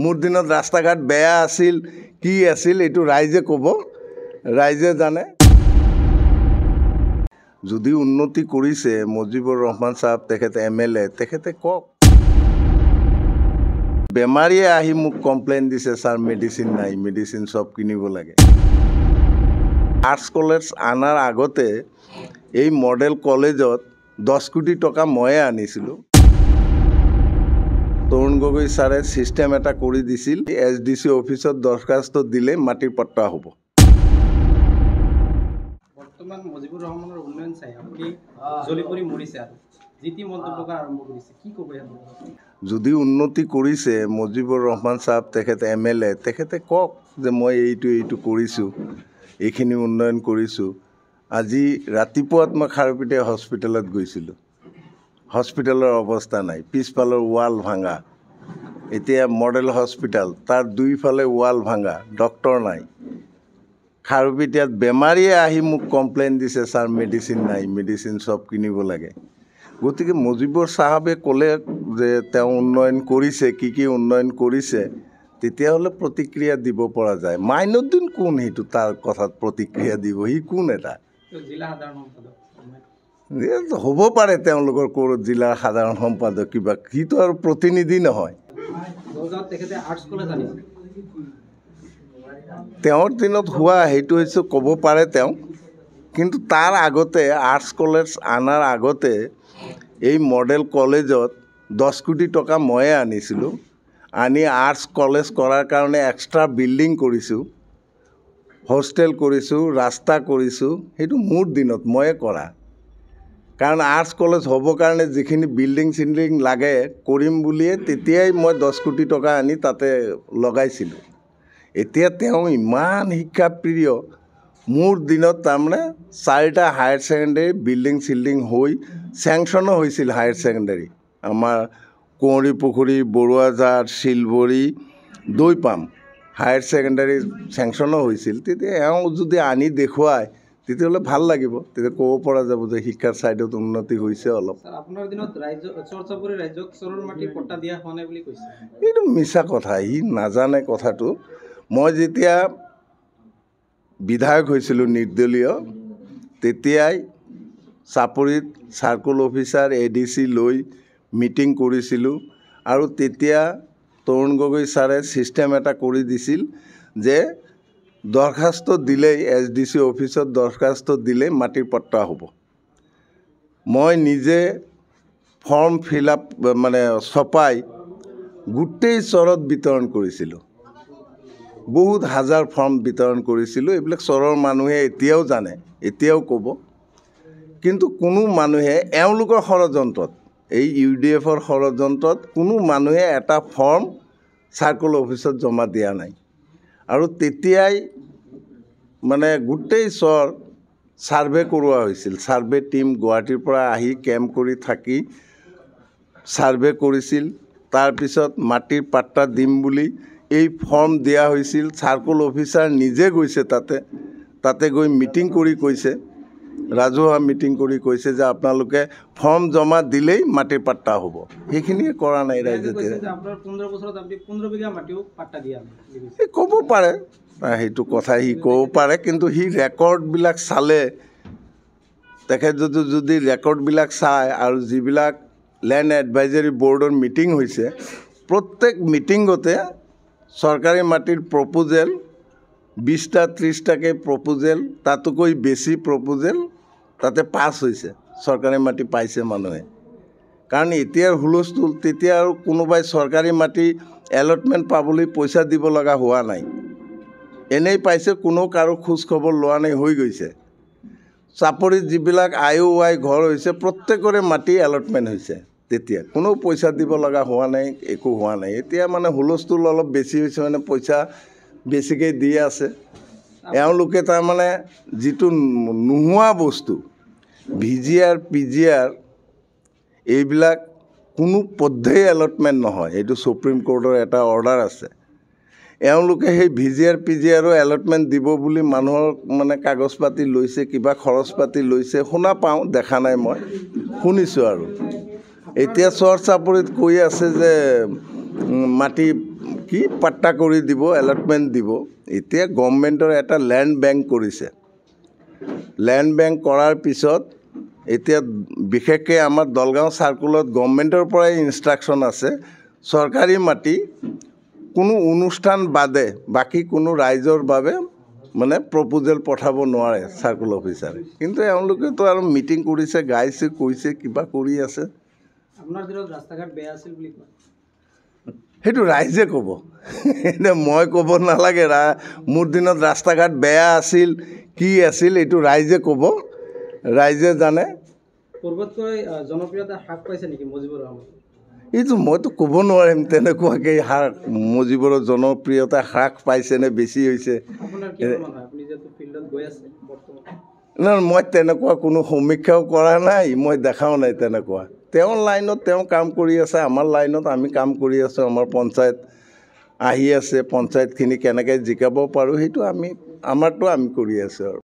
মোৰ দিনত ৰাস্তা ঘাট বেয়া আছিল কি আছিল এইটো ৰাইজে ক'ব ৰাইজে জানে যদি উন্নতি কৰিছে মুজিবুৰ ৰহমান সাহেব তেখেতে এমএলএ তেখেতে কক বেমাৰীয়ে আহি মোক কমপ্লেইন দিছে স্যাৰ মেডিসিন নাই মেডিসিন সব কিনিব লাগে আৰ্টস কলেজ আনাৰ আগতে এই মডেল কলেজত 10 কোটি টাকা ময়ে আনিছিলো তৰুণ গগৈ স্যাৰে সিস্টেম এটা কৰি দিছিল এসডিসি অফিসত দৰখাস্ত দিলে মাটিৰ পট্টা হ'ব বৰ্তমান মুজিবুৰ ৰহমানৰ উন্নয়ন চাই আপুনি জলিপৰি মৰিছে আৰু জিতি মন্তব্য আৰম্ভ কৰিছে কি ক'ব যদি উন্নতি কৰিছে মুজিবুৰ ৰহমান সাহেব তেখেতে এমএলএ তেখেতে কক যে মই এইটো কৰিছো এইখিনি উন্নয়ন কৰিছো আজি ৰাতিপুৱাত মই খাৰপিটে হস্পিটেলত গৈছিলো হস্পিটেলৰ অৱস্থা নাই পিছফালৰ ওয়াল ভাঙা এতিয়া মডেল হস্পিটেল তাৰ দুইফালে ওয়াল ভাঙা ডক্টৰ নাই খাৰপিটিয়াত বেমাৰীয়ে আহি মোক কমপ্লেইন দিছে স্যাৰ মেডিসিন নাই মেডিসিন সব কিনিব লাগে গতিকে মুজিবুৰ সাহেবে ক'লে যে তেওঁ উন্নয়ন কৰিছে কি উন্নয়ন কৰিছে তেতিয়াহ'লে প্ৰতিক্ৰিয়া দিব পৰা যায় মাইনুদ্দিন কোন হেতু তাৰ কথাত প্ৰতিক্ৰিয়া দিব হি কোন এটা জিলা সাধাৰণ সম্পাদক হ'ব পাৰে তেওঁলোকৰ কোৰ জিলাৰ সাধাৰণ সম্পাদক কিবা কিটো আৰু প্ৰতিনিধি নহয় তেখেতে আৰ্টছ কলেজ আনিছে তেওঁৰ দিনত হোৱা হেতু হৈছে ক'ব পাৰে তেওঁ কিন্তু তাৰ আগতে আৰ্টছ কলেজ আনাৰ আগতে এই মডেল কলেজত 10 কোটি টাকা ময়ে আনিছিলো আনি আৰ্টছ কলেজ কৰাৰ কাৰণে এক্সট্ৰা বিল্ডিং কৰিছো হোস্টেল কৰিছো ৰাস্তা কৰিছো হেতু মোৰ দিনত ময়ে কৰা কাৰণ আৰ্টছ কলেজ হ'বৰ কাৰণে যিখিনি বিল্ডিং সিল্ডিং লাগে কৰিম বুলিয়ে তেতিয়াই মই 10 কোটি টাকা আনি তাতে লগাইছিলো এতিয়া তেওঁ ইমান শিক্ষাপ্ৰিয় মোৰ দিনত তাৰমানে 4টা হায়াৰ সেকেন্ডাৰী বিল্ডিং সিল্ডিং হৈ স্যাংশনো হৈছিল হায়াৰ সেকেন্ডাৰী আমাৰ কোঁৱৰী পুখুৰী বৰুৱাজাৰ শিলবৰী দৈপাম হায়াৰ সেকেন্ডাৰী স্যাংশনো হৈছিল তেতিয়া এওঁ যদি আনি দেখুৱায় তেতিয়াহ'লে ভাল লাগিব তেতিয়া ক'ব পৰা যাব যে শিক্ষাৰ সাইডত উন্নতি হৈছে অলপ আপোনাৰ দিনত ৰাজ্য চৰ্চা কৰি ৰাজ্যক চৰৰ মাটিৰ পট্টা দিয়া হোৱা নাই বুলি কৈছে এইটো মিছা কথা ই নাজানে কথাটো মই যেতিয়া বিধায়ক হৈছিলোঁ নিৰ্দলীয় তেতিয়াই চাপৰিত সাৰ্কুল অফিচাৰ এডিসি লৈ মিটিং কৰিছিলোঁ আৰু তেতিয়া তৰুণ গগৈ স্যাৰে সিস্টেম এটা কৰি দিছিল যে দৰখাস্ত দিলেই এসডিসি অফিসত দৰখাস্ত দিলে মাটিৰ পট্টা হ'ব মই নিজে ফৰ্ম ফিল আপ মানে ছপাই গোটেই চৰত বিতৰণ কৰিছিলোঁ বহুত হাজাৰ ফৰ্ম বিতৰণ কৰিছিলোঁ এইবিলাক চৰৰ মানুহে এতিয়াও জানে এতিয়াও ক'ব কিন্তু কোনো মানুহে এওঁলোকৰ ষড়যন্ত্ৰত এই ইউডিএফৰ ষড়যন্ত্ৰত কোনো মানুহে এটা ফৰ্ম সাৰ্কুল অফিসত জমা দিয়া নাই আৰু তেতিয়াই মানে গোটেই চৰ সাৰ্ভে কৰোৱা হৈছিল সাৰ্ভে টিম গুৱাহাটীৰ পৰা আহি কেম্প কৰি থাকি সাৰ্ভে কৰিছিল তাৰ পিছত মাটিৰ পাট্টা দিম বুলি এই ফৰ্ম দিয়া হৈছিল সাৰ্কুল অফিচাৰ নিজে গৈছে তাতে গৈ মিটিং কৰি কৈছে ৰাজহুৱা মিটিং কৰি কৈছে যে আপোনালোকে ফৰ্ম জমা দিলেই মাটিৰ পাট্টা হ'ব সেইখিনিয়ে কৰা নাই ৰাইজে আপোনাৰ 15 বছৰত আপুনি 15 বিঘা মাটিও পাট্টা দিয়া নাই ক'ব পাৰে সেইটো কথা হি ক'ব পাৰে কিন্তু হি ৰেকৰ্ডবিলাক চালে তেখেত যদি ৰেকৰ্ডবিলাক চায় আৰু যিবিলাক লেণ্ড এডভাইজৰী বৰ্ডৰ মিটিং হৈছে প্ৰত্যেক মিটিংতে চৰকাৰী মাটিৰ প্ৰপোজেল 20টা 30টাকে প্ৰপোজেল তাতকৈ বেছি প্ৰপোজেল তাতে পাছ হৈছে চৰকাৰী মাটি পাইছে মানুহে কাৰণ এতিয়াৰ হুলস্থুল তেতিয়া আৰু কোনোবাই চৰকাৰী মাটি এলটমেণ্ট পাবলৈ পইচা দিব লগা হোৱা নাই এনেই পাইছে কোনো কাৰো খোজ খবৰ লোৱা নাই হৈ গৈছে চাপৰিত যিবিলাক IOI ঘৰ হৈছে প্ৰত্যেকৰে মাটি এলটমেণ্ট হৈছে তেতিয়া কোনো পইচা দিব লগা হোৱা নাই একো হোৱা নাই এতিয়া মানে হুলস্থুল অলপ বেছি হৈছে মানে পইচা বেছিকে দি আছে এওঁলোকে তাৰমানে যিটো নোহোৱা বস্তু VGR PGR এইবিলাক কোনো পদ্ধতি এলটমেণ্ট নহয় এইটো সুপ্ৰিম কোৰ্টৰ এটা অৰ্ডাৰ আছে এওঁলোকে সেই VGR PGR এলটমেণ্ট দিব বুলি মানুহৰ মানে কাগজ পাতি লৈছে কিবা খৰচ পাতি লৈছে শুনা পাওঁ দেখা নাই মই শুনিছোঁ আৰু এতিয়া চৰ চাপৰিত কৈ আছে যে মাটি কি পাট্টা কৰি দিব, এলটমেণ্ট দিব। এতিয়া গভৰ্ণমেণ্টৰ এটা লেণ্ড বেংক কৰিছে। লেণ্ড বেংক কৰাৰ পিছত এতিয়া বিশেষকৈ আমাৰ দলগাঁও চাৰ্কুলত গভৰ্ণমেণ্টৰ পৰাই ইনষ্ট্ৰাকশ্যন আছে, চৰকাৰী মাটি কোনো অনুষ্ঠান বাদে বাকী কোনো ৰাইজৰ বাবে মানে প্ৰপ'জেল পঠাব নোৱাৰে চাৰ্কুল অফিচাৰে। কিন্তু এওঁলোকেতো আৰু মিটিং কৰিছে, গাইছে, কৈছে, কিবা কৰি আছে। আপোনাৰ দিনত ৰাস্তা ঘাট বেয়া আছিল বুলি কয়, সেইটো ৰাইজে ক'ব, এতিয়া মই ক'ব নালাগে। মোৰ দিনত ৰাস্তা ঘাট বেয়া আছিল, কি আছিল, এইটো ৰাইজে ক'ব, ৰাইজে জানে। পূৰ্বতকৈ জনপ্ৰিয়তা হ্ৰাস পাইছে নেকি মুজিবুৰ ৰহমান? এইটো মইতো ক'ব নোৱাৰিম তেনেকুৱাকৈ মুজিবুৰৰ জনপ্ৰিয়তা হ্ৰাস পাইছে নে বেছি হৈছে। আপোনাৰ কি অনুমান হয়, আপুনি যিহেতু ফিল্ডত গৈ আছে বৰ্তমান? নহয়, মই তেনেকুৱা কোনো সমীক্ষাও কৰা নাই, মই দেখাও নাই তেনেকুৱা। তেওঁৰ লাইনত তেওঁ কাম কৰি আছে, আমাৰ লাইনত আমি কাম কৰি আছোঁ। আমাৰ পঞ্চায়ত আহি আছে, পঞ্চায়তখিনি কেনেকৈ জিকাব পাৰোঁ সেইটো আমাৰতো আমি কৰি আছোঁ আৰু।